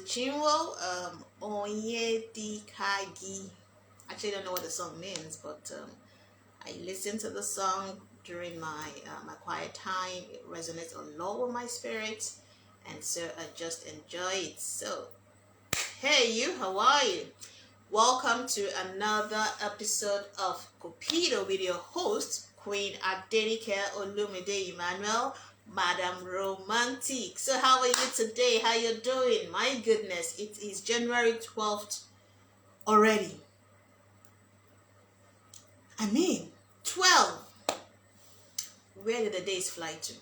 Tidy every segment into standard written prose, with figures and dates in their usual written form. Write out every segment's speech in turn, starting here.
Chinwo Onyedikagi. Actually, I don't know what the song means, but I listened to the song during my quiet time. It resonates a lot with my spirit, and so I just enjoy it. So, hey you, how are you? Welcome to another episode of Cupido with your host, Queen AdenikeSelah Emmanuel, Madam Romantic. So how are you today? How you doing? My goodness, it is January 12th already. 12. Where did the days fly to?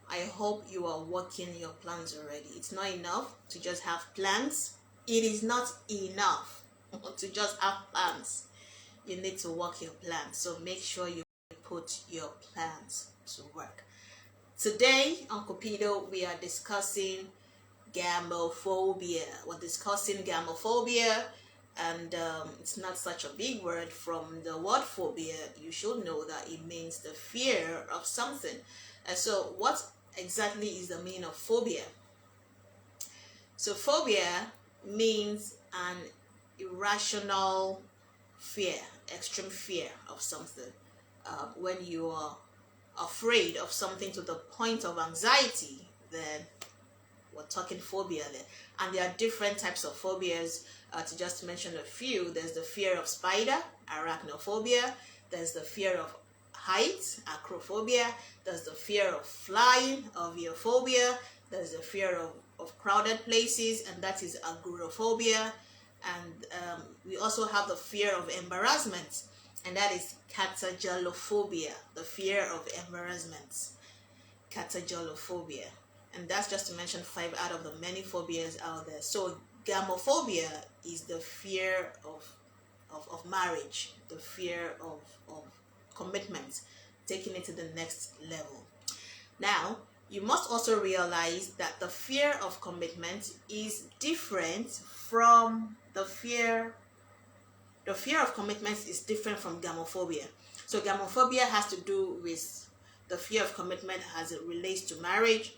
I hope you are working your plans already. It's not enough to just have plans. It is not enough to just have plans. You need to work your plans. So make sure you put your plans to work. Today on Cupido, we are discussing gamophobia. We're discussing gamophobia, and it's not such a big word. From the word phobia, you should know that it means the fear of something. And so what exactly is the meaning of phobia? So phobia means an irrational fear, extreme fear of something. When you are afraid of something to the point of anxiety, then we're talking phobia there. And there are different types of phobias. To just mention a few, there's the fear of spider, arachnophobia. There's the fear of heights, acrophobia. There's the fear of flying, aviophobia. There's the fear of crowded places, and that is agoraphobia. And we also have the fear of embarrassment, and that is catajalophobia, the fear of embarrassment, catajalophobia. And that's just to mention 5 out of the many phobias out there. So gamophobia is the fear of marriage, the fear of commitment, taking it to the next level. Now, you must also realize that the fear of commitment is different from the fear of commitment is different from gamophobia. So gamophobia has to do with the fear of commitment as it relates to marriage,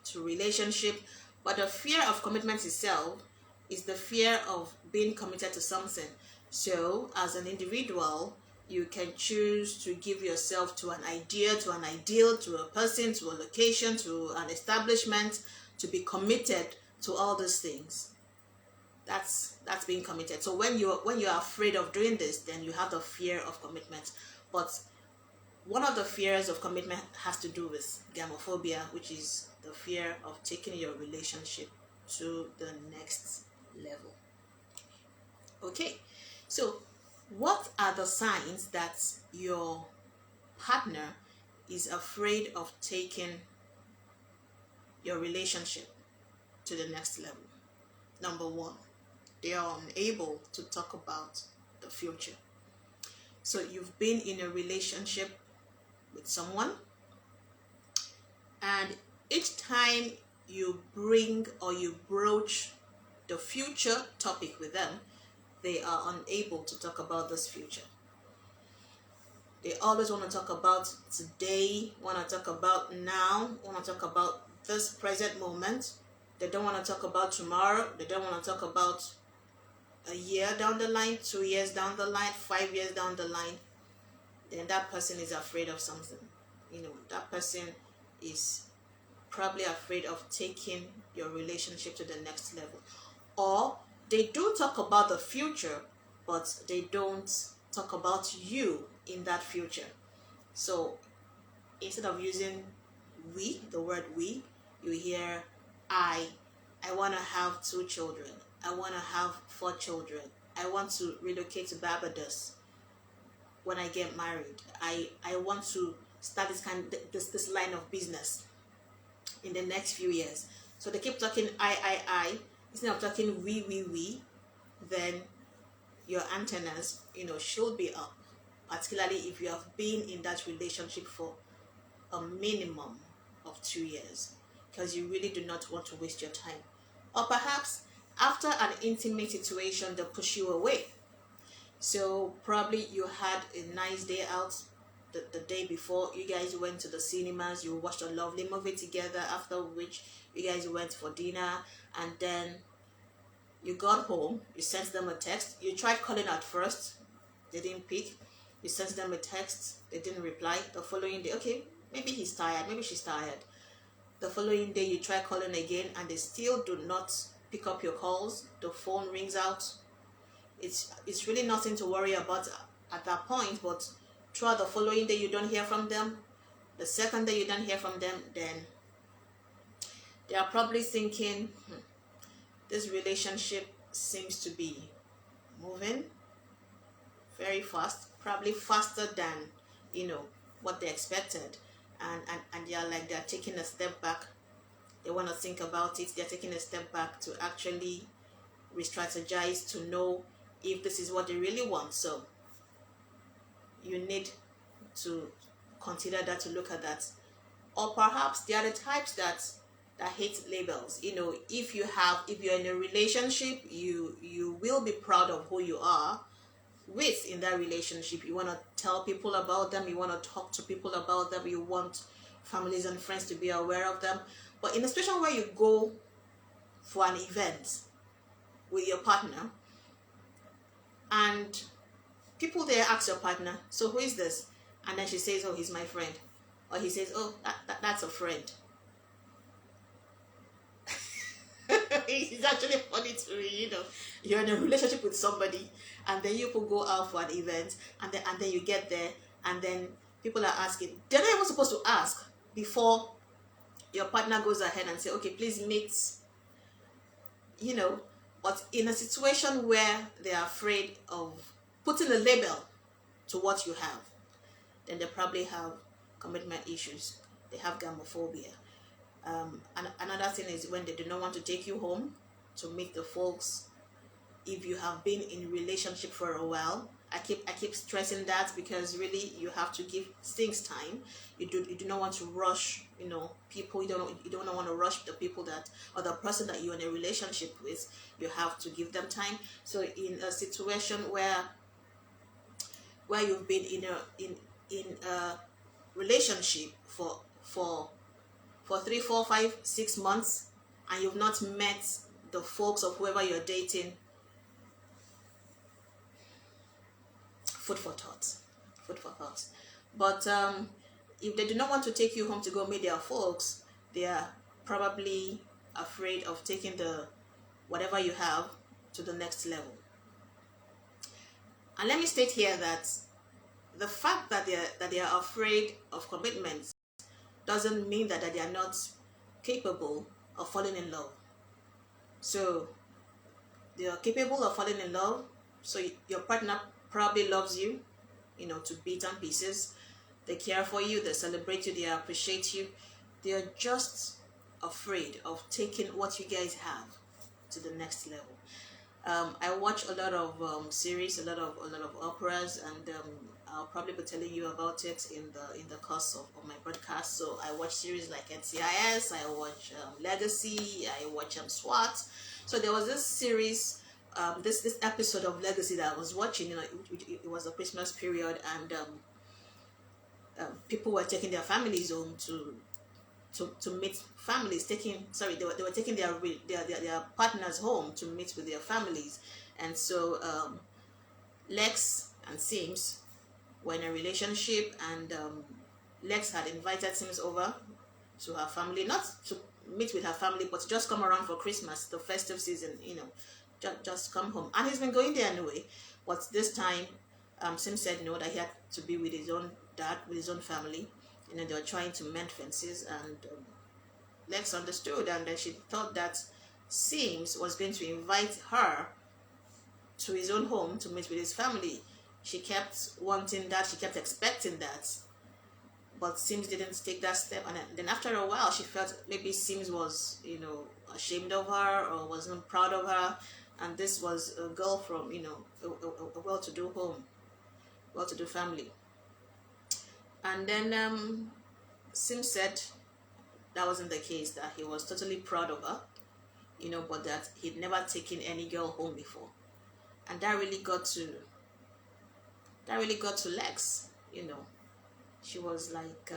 to relationship, but the fear of commitment itself is the fear of being committed to something. So as an individual, you can choose to give yourself to an idea, to an ideal, to a person, to a location, to an establishment, to be committed to all those things. That's being committed. So when you're afraid of doing this, then you have the fear of commitment. But one of the fears of commitment has to do with gamophobia, which is the fear of taking your relationship to the next level. Okay, so what are the signs that your partner is afraid of taking your relationship to the next level? Number 1, they are unable to talk about the future. So you've been in a relationship with someone, and each time you bring or you broach the future topic with them, they are unable to talk about this future. They always want to talk about today, want to talk about now, want to talk about this present moment. They don't want to talk about tomorrow. They don't want to talk about a year down the line, 2 years down the line, 5 years down the line. Then that person is afraid of something. That person is probably afraid of taking your relationship to the next level. Or they do talk about the future, but they don't talk about you in that future. So instead of using we, the word we, you hear I want to have 2 children. I want to have 4 children. I want to relocate to Barbados when I get married. I want to start this line of business in the next few years. So they keep talking I. Instead of talking we, then your antennas, should be up, particularly if you have been in that relationship for a minimum of 2 years, because you really do not want to waste your time. Or perhaps after an intimate situation, they push you away. So probably you had a nice day out the day before, you guys went to the cinemas, you watched a lovely movie together, after which you guys went for dinner, and then you got home, you sent them a text. You tried calling at first, they didn't pick. You sent them a text, they didn't reply. The following day, okay, maybe he's tired, maybe she's tired. The following day, you try calling again, and they still do not pick up your calls. The phone rings out. It's really nothing to worry about at that point, but throughout the following day, you don't hear from them. The second day you don't hear from them, then they are probably thinking, this relationship seems to be moving very fast, probably faster than what they expected, and they're taking a step back. They want to think about it. They're taking a step back to actually re-strategize, to know if this is what they really want. So you need to consider that, to look at that. Or perhaps they are the types that hate labels. If you're in a relationship, you will be proud of who you are with in that relationship. You want to tell people about them, you want to talk to people about them, you want families and friends to be aware of them. But in a situation where you go for an event with your partner, and people there ask your partner, so who is this? And then she says, oh, he's my friend. Or he says, oh, that's a friend. It's actually funny to me, you're in a relationship with somebody, and then you could go out for an event, and then you get there, and then people are asking, they're not even supposed to ask before your partner goes ahead and say, okay, please meet, but in a situation where they are afraid of putting a label to what you have, then they probably have commitment issues. They have gamophobia. And another thing is when they do not want to take you home to meet the folks. If you have been in a relationship for a while, I keep stressing that, because really you have to give things time. You do not want to rush people. You don't want to rush the people or the person that you're in a relationship with. You have to give them time. So in a situation where you've been in a relationship for 3, 4, 5, 6 months, and you've not met the folks of whoever you're dating, food for thought. But if they do not want to take you home to go meet their folks, they are probably afraid of taking the whatever you have to the next level. And let me state here that the fact that they are afraid of commitment doesn't mean that they are not capable of falling in love. So they are capable of falling in love. So your partner probably loves you, to bits and pieces. They care for you, they celebrate you, they appreciate you. They are just afraid of taking what you guys have to the next level. I watch a lot of series, a lot of operas, and I'll probably be telling you about it in the course of my broadcast. So I watch series like NCIS, I watch Legacy, I watch SWAT. So there was this series, this episode of Legacy that I was watching. It was a Christmas period, and people were taking their families home to meet families. They were taking their partners home to meet with their families, and so Lex and Sims were in a relationship, and Lex had invited Sims over to her family, not to meet with her family, but to just come around for Christmas, the festive season, just come home. And he's been going there anyway, but this time Sims said no, that he had to be with his own dad, with his own family. They were trying to mend fences, and Lex understood, and then she thought that Sims was going to invite her to his own home to meet with his family. She kept wanting that, she kept expecting that, but Sims didn't take that step. And then after a while, she felt maybe Sims was, ashamed of her or wasn't proud of her. And this was a girl from, a well-to-do home, well-to-do family. And then Sims said that wasn't the case, that he was totally proud of her, but that he'd never taken any girl home before. And that really got to Lex, She was like,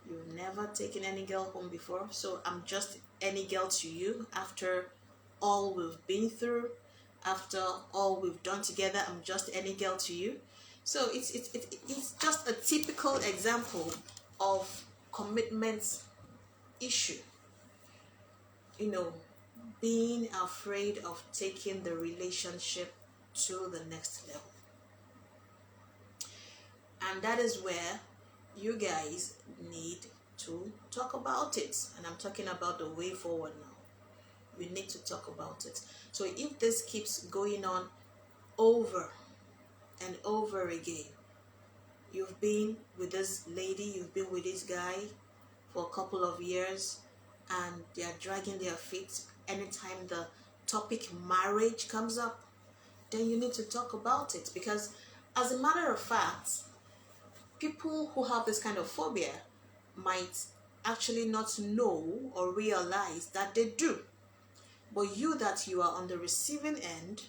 you've never taken any girl home before, so I'm just any girl to you. After all we've been through, after all we've done together, I'm just any girl to you. So it's just a typical example of commitment issue. You know, being afraid of taking the relationship to the next level. And that is where you guys need to talk about it. And I'm talking about the way forward now. We need to talk about it. So if this keeps going on over and over again, you've been with this lady, you've been with this guy for a couple of years, and they are dragging their feet anytime the topic marriage comes up, then you need to talk about it. Because as a matter of fact, people who have this kind of phobia might actually not know or realize that they do. But you that you are on the receiving end,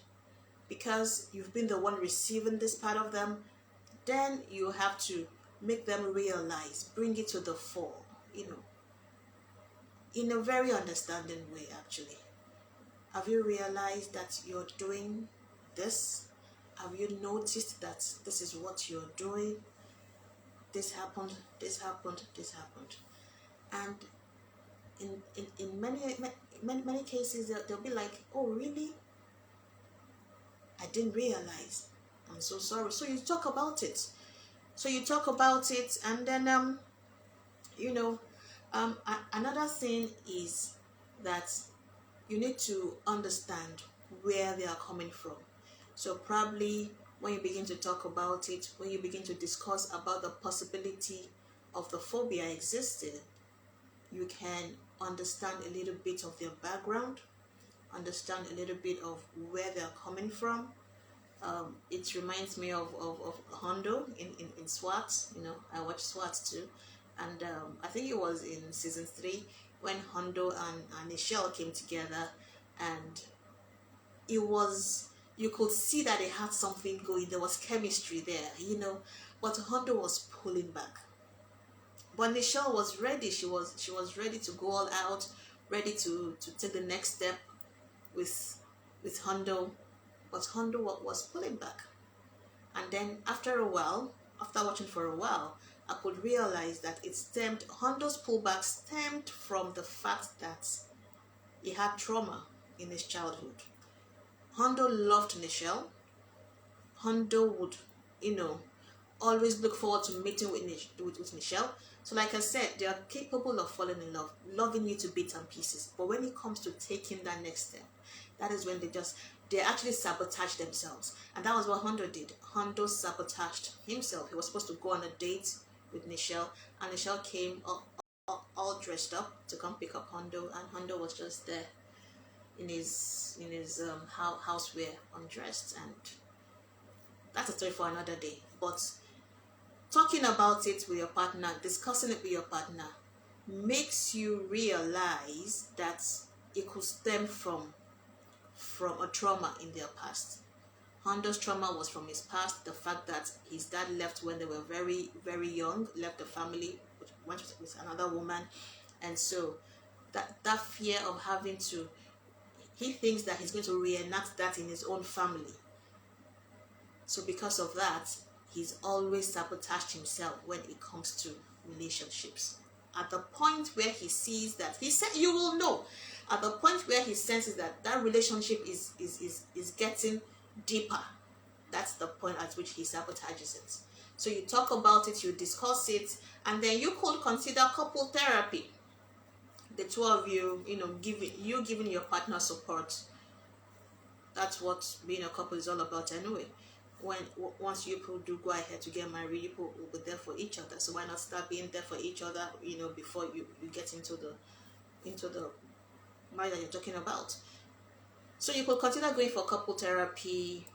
because you've been the one receiving this part of them, then you have to make them realize, bring it to the fore, in a very understanding way actually. Have you realized that you're doing this? Have you noticed that this is what you're doing? This happened, this happened, this happened. And in many cases, they'll be like, oh, really? I didn't realize. I'm so sorry. So you talk about it. And then, another thing is that you need to understand where they are coming from. So probably when you begin to talk about it, when you begin to discuss about the possibility of the phobia existing, you can understand a little bit of their background, understand a little bit of where they're coming from. It reminds me of Hondo in SWAT. I watched SWAT too, and I think it was in season 3 when Hondo and Nichelle came together, and you could see that they had something going. There was chemistry there, but Hondo was pulling back. But Nichelle was ready. She was ready to go all out, ready to take the next step with Hondo. But Hondo was pulling back. And then after watching for a while, I could realize that Hondo's pullback stemmed from the fact that he had trauma in his childhood. Hondo loved Nichelle. Hondo would, always look forward to meeting with Nichelle. So like I said, they are capable of falling in love, loving you to bits and pieces. But when it comes to taking that next step, that is when they actually sabotage themselves. And that was what Hondo did. Hondo sabotaged himself. He was supposed to go on a date with Nichelle, and Nichelle came all dressed up to come pick up Hondo, and Hondo was just there in his housewear, undressed. And that's a story for another day. But talking about it with your partner, discussing it with your partner, makes you realize that it could stem from a trauma in their past. Hondo's trauma was from his past, the fact that his dad left when they were very, very young, left the family, went with another woman, and so that fear of having to, he thinks that he's going to reenact that in his own family. So because of that, he's always sabotaged himself when it comes to relationships. At the point where he sees that, he said, you will know, at the point where he senses that relationship is getting deeper, that's the point at which he sabotages it. So you talk about it, you discuss it, and then you could consider couple therapy. The two of you, giving your partner support. That's what being a couple is all about anyway. Once you people do go ahead to get married, you people will be there for each other. So why not start being there for each other, before you get into the marriage that you're talking about. So you could consider going for couple therapy,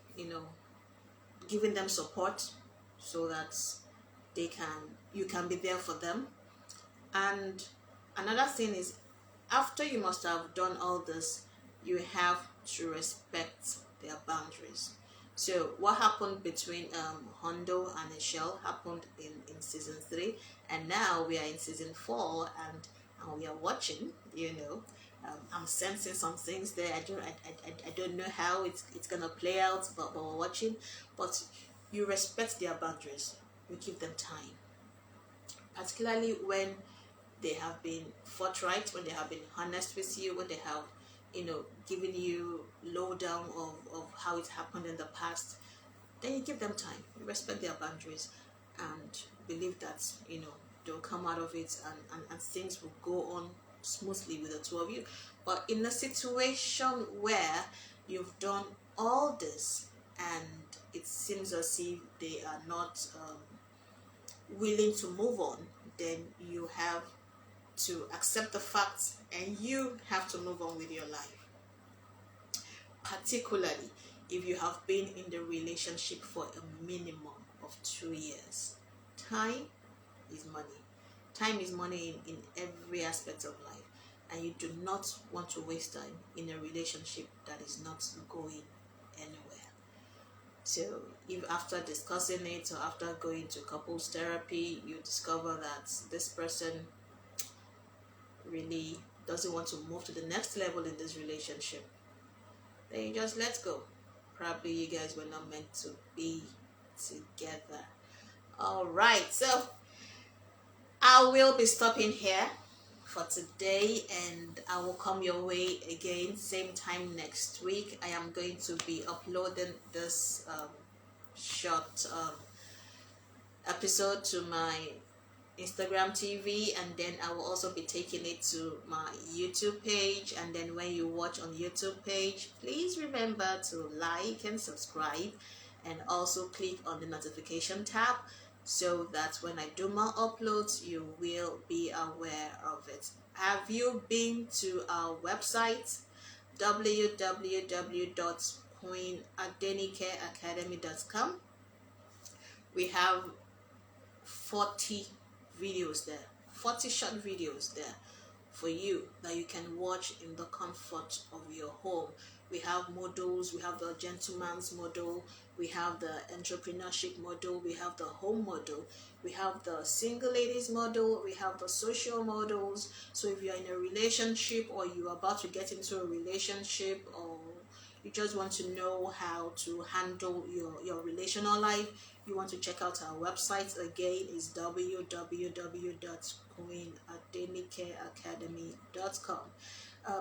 giving them support so that you can be there for them. And another thing is, after you must have done all this, you have to respect their boundaries. So what happened between Hondo and Michelle happened in season 3, and now we are in season 4, and we are watching. I'm sensing some things there. I don't know how it's gonna play out, but we're watching. But you respect their boundaries. You give them time, particularly when they have been forthright, when they have been honest with you, when they have, given you lowdown of how it happened in the past. Then you give them time, you respect their boundaries, and believe that, they'll come out of it, and things will go on smoothly with the two of you. But in a situation where you've done all this and it seems as if they are not willing to move on, then you have to accept the facts and you have to move on with your life. Particularly if you have been in the relationship for a minimum of 2 years. Time is money. Time is money in every aspect of life, and you do not want to waste time in a relationship that is not going anywhere. So if after discussing it or after going to couples therapy, you discover that this person really doesn't want to move to the next level in this relationship, then you just let go. Probably you guys were not meant to be together. All right, so I will be stopping here for today, and I will come your way again same time next week. I am going to be uploading this short episode to my Instagram TV, and then I will also be taking it to my YouTube page. And then when you watch on YouTube page, please remember to like and subscribe, and also click on the notification tab so that when I do more uploads, you will be aware of it. Have you been to our website, www.queenAdenikeAcademy.com? We have 40 videos there, 40 short videos there for you that you can watch in the comfort of your home. We have models. We have the gentleman's model, we have the entrepreneurship model, we have the home model, we have the single ladies model, we have the social models. So if you're in a relationship, or you're about to get into a relationship, or you just want to know how to handle your relational life, you want to check out our website. Again, is www.queenAdenikeAcademy.com.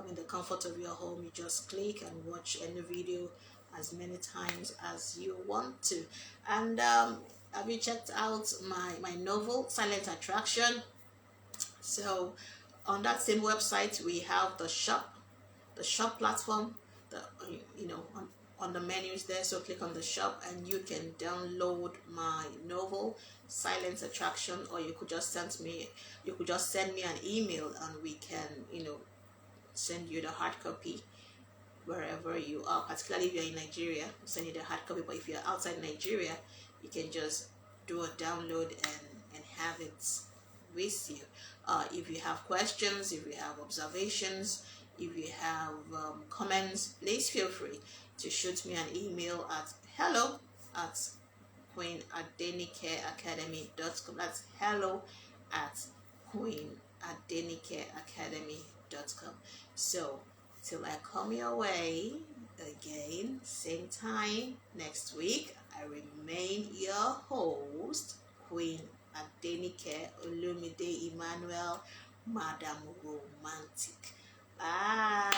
In the comfort of your home, you just click and watch any video as many times as you want to. And have you checked out my novel, Silent Attraction? So on that same website, we have the shop platform, on the menus there. So click on the shop and you can download my novel, Silent Attraction, or you could just send me an email, and we can send you the hard copy wherever you are. Particularly if you're in Nigeria, we'll send you the hard copy. But if you're outside Nigeria, you can just do a download and have it with you. If you have questions, if you have observations, if you have comments, please feel free to shoot me an email at hello@queenAdenikeAcademy.com. That's hello@queenAdenikeAcademy.com. So till I come your way again, same time next week, I remain your host, Queen Adenike Olumide Emmanuel, Madam Romantic. Bye.